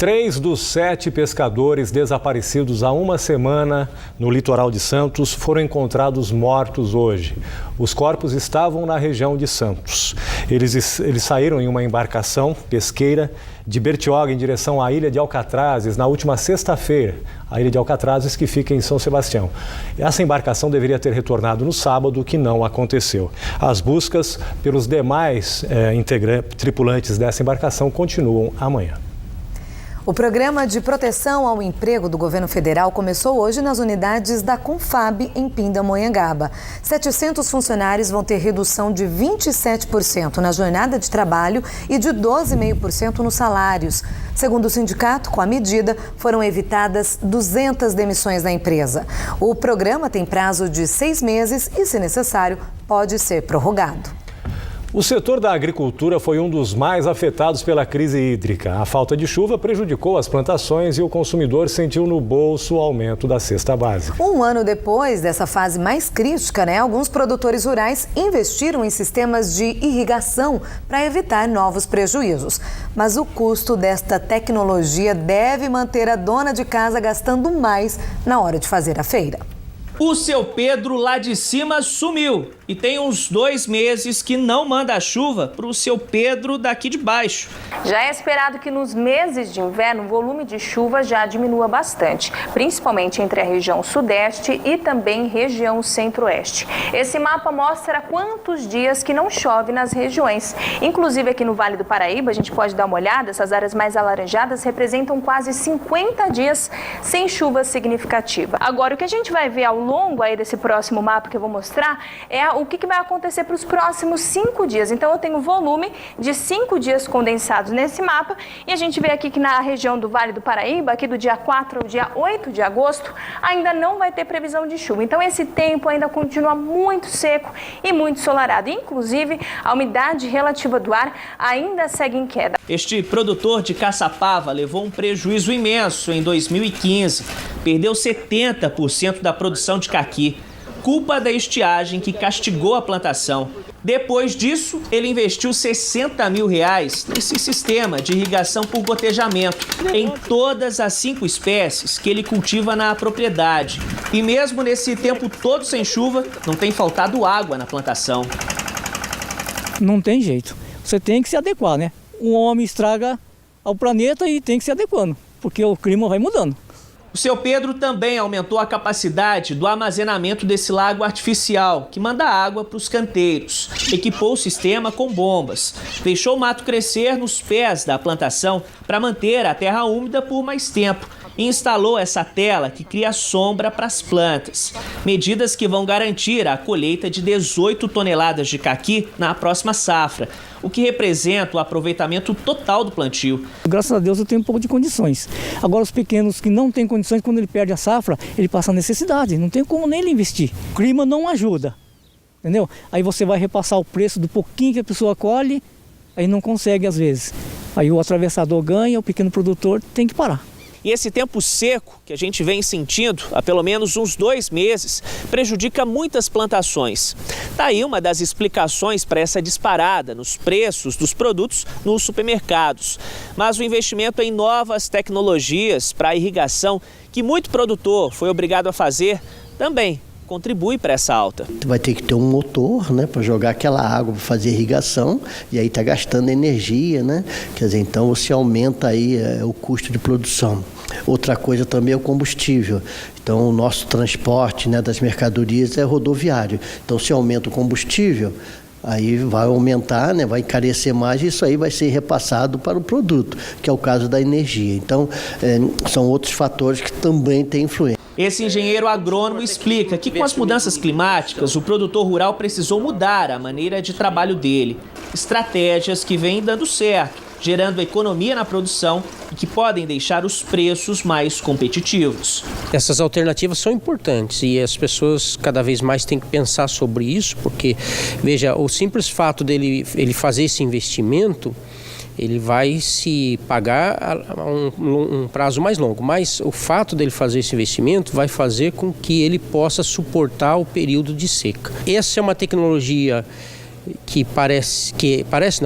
3 dos 7 pescadores desaparecidos há uma semana no litoral de Santos foram encontrados mortos hoje. Os corpos estavam na região de Santos. Eles saíram em uma embarcação pesqueira de Bertioga em direção à ilha de Alcatrazes na última sexta-feira. A ilha de Alcatrazes, que fica em São Sebastião. Essa embarcação deveria ter retornado no sábado, o que não aconteceu. As buscas pelos demais tripulantes dessa embarcação continuam amanhã. O Programa de Proteção ao Emprego do Governo Federal começou hoje nas unidades da Confab em Pindamonhangaba. 700 funcionários vão ter redução de 27% na jornada de trabalho e de 12,5% nos salários. Segundo o sindicato, com a medida, foram evitadas 200 demissões na empresa. O programa tem prazo de 6 meses e, se necessário, pode ser prorrogado. O setor da agricultura foi um dos mais afetados pela crise hídrica. A falta de chuva prejudicou as plantações e o consumidor sentiu no bolso o aumento da cesta básica. Um ano depois dessa fase mais crítica, alguns produtores rurais investiram em sistemas de irrigação para evitar novos prejuízos. Mas o custo desta tecnologia deve manter a dona de casa gastando mais na hora de fazer a feira. O seu Pedro lá de cima sumiu e tem uns 2 meses que não manda a chuva para o seu Pedro daqui de baixo. Já é esperado que nos meses de inverno o volume de chuva já diminua bastante, principalmente entre a região sudeste e também região centro-oeste. Esse mapa mostra quantos dias que não chove nas regiões. Inclusive aqui no Vale do Paraíba, a gente pode dar uma olhada, essas áreas mais alaranjadas representam quase 50 dias sem chuva significativa. Agora, o que a gente vai ver ao longo aí desse próximo mapa que eu vou mostrar é o que vai acontecer para os próximos 5 dias. Então eu tenho volume de 5 dias condensados nesse mapa e a gente vê aqui que na região do Vale do Paraíba, aqui do dia 4 ao dia 8 de agosto, ainda não vai ter previsão de chuva. Então esse tempo ainda continua muito seco e muito ensolarado. Inclusive, a umidade relativa do ar ainda segue em queda. Este produtor de Caçapava levou um prejuízo imenso em 2015. Perdeu 70% da produção de caqui, culpa da estiagem que castigou a plantação. Depois disso, ele investiu R$60 mil nesse sistema de irrigação por gotejamento em todas as 5 espécies que ele cultiva na propriedade. E mesmo nesse tempo todo sem chuva, não tem faltado água na plantação. Não tem jeito. Você tem que se adequar, O homem estraga ao planeta e tem que se adequando, porque o clima vai mudando. O seu Pedro também aumentou a capacidade do armazenamento desse lago artificial, que manda água para os canteiros. Equipou o sistema com bombas. Deixou o mato crescer nos pés da plantação para manter a terra úmida por mais tempo. E instalou essa tela que cria sombra para as plantas. Medidas que vão garantir a colheita de 18 toneladas de caqui na próxima safra, o que representa o aproveitamento total do plantio. Graças a Deus eu tenho um pouco de condições. Agora os pequenos que não têm condições, quando ele perde a safra, ele passa necessidade, não tem como nem ele investir. O clima não ajuda, entendeu? Aí você vai repassar o preço do pouquinho que a pessoa colhe, aí não consegue às vezes. Aí o atravessador ganha, o pequeno produtor tem que parar. E esse tempo seco que a gente vem sentindo há pelo menos uns 2 meses prejudica muitas plantações. Tá aí uma das explicações para essa disparada nos preços dos produtos nos supermercados. Mas o investimento em novas tecnologias para a irrigação, que muito produtor foi obrigado a fazer, também contribui para essa alta. Vai ter que ter um motor, para jogar aquela água para fazer irrigação e aí está gastando energia, Quer dizer, então você aumenta aí o custo de produção. Outra coisa também é o combustível. Então o nosso transporte das mercadorias é rodoviário. Então se aumenta o combustível, aí vai aumentar, vai encarecer mais e isso aí vai ser repassado para o produto, que é o caso da energia. Então são outros fatores que também têm influência. Esse engenheiro agrônomo explica que com as mudanças climáticas, o produtor rural precisou mudar a maneira de trabalho dele. Estratégias que vêm dando certo, gerando economia na produção e que podem deixar os preços mais competitivos. Essas alternativas são importantes e as pessoas cada vez mais têm que pensar sobre isso, porque, veja, o simples fato dele fazer esse investimento, ele vai se pagar a um prazo mais longo, mas o fato dele fazer esse investimento vai fazer com que ele possa suportar o período de seca. Essa é uma tecnologia que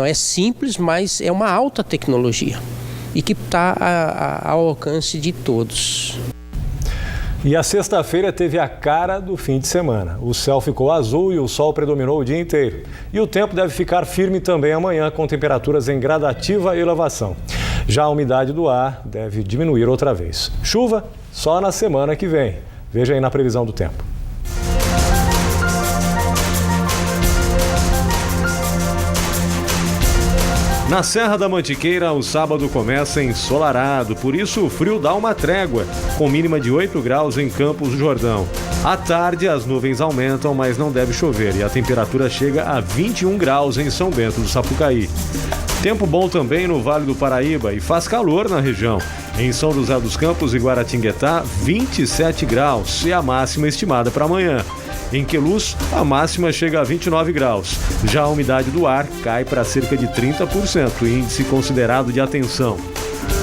é simples, mas é uma alta tecnologia. e que está ao alcance de todos. E a sexta-feira teve a cara do fim de semana. O céu ficou azul e o sol predominou o dia inteiro. E o tempo deve ficar firme também amanhã, com temperaturas em gradativa elevação. Já a umidade do ar deve diminuir outra vez. Chuva só na semana que vem. Veja aí na previsão do tempo. Na Serra da Mantiqueira, o sábado começa ensolarado, por isso o frio dá uma trégua, com mínima de 8 graus em Campos do Jordão. À tarde, as nuvens aumentam, mas não deve chover e a temperatura chega a 21 graus em São Bento do Sapucaí. Tempo bom também no Vale do Paraíba e faz calor na região. Em São José dos Campos e Guaratinguetá, 27 graus e a máxima estimada para amanhã. Em Queluz, a máxima chega a 29 graus. Já a umidade do ar cai para cerca de 30%, índice considerado de atenção.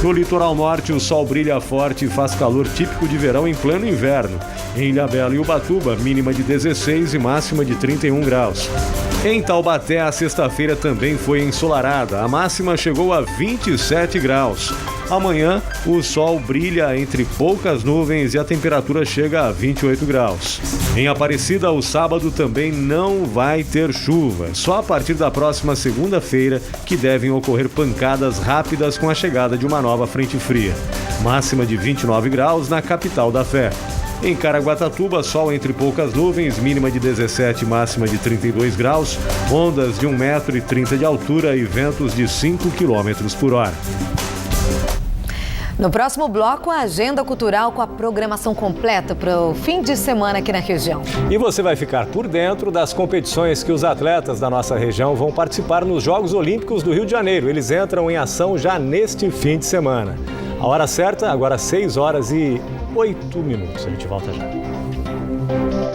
No litoral norte, o sol brilha forte e faz calor típico de verão em pleno inverno. Em Ilhabela e Ubatuba, mínima de 16 e máxima de 31 graus. Em Taubaté, a sexta-feira também foi ensolarada. A máxima chegou a 27 graus. Amanhã, o sol brilha entre poucas nuvens e a temperatura chega a 28 graus. Em Aparecida, o sábado também não vai ter chuva. Só a partir da próxima segunda-feira que devem ocorrer pancadas rápidas com a chegada de uma nova frente fria. Máxima de 29 graus na capital da fé. Em Caraguatatuba, sol entre poucas nuvens, mínima de 17 e máxima de 32 graus, ondas de 1,30 m de altura e ventos de 5 km por hora. No próximo bloco, a agenda cultural com a programação completa para o fim de semana aqui na região. E você vai ficar por dentro das competições que os atletas da nossa região vão participar nos Jogos Olímpicos do Rio de Janeiro. Eles entram em ação já neste fim de semana. A hora certa, agora 6 horas e 8 minutos. A gente volta já.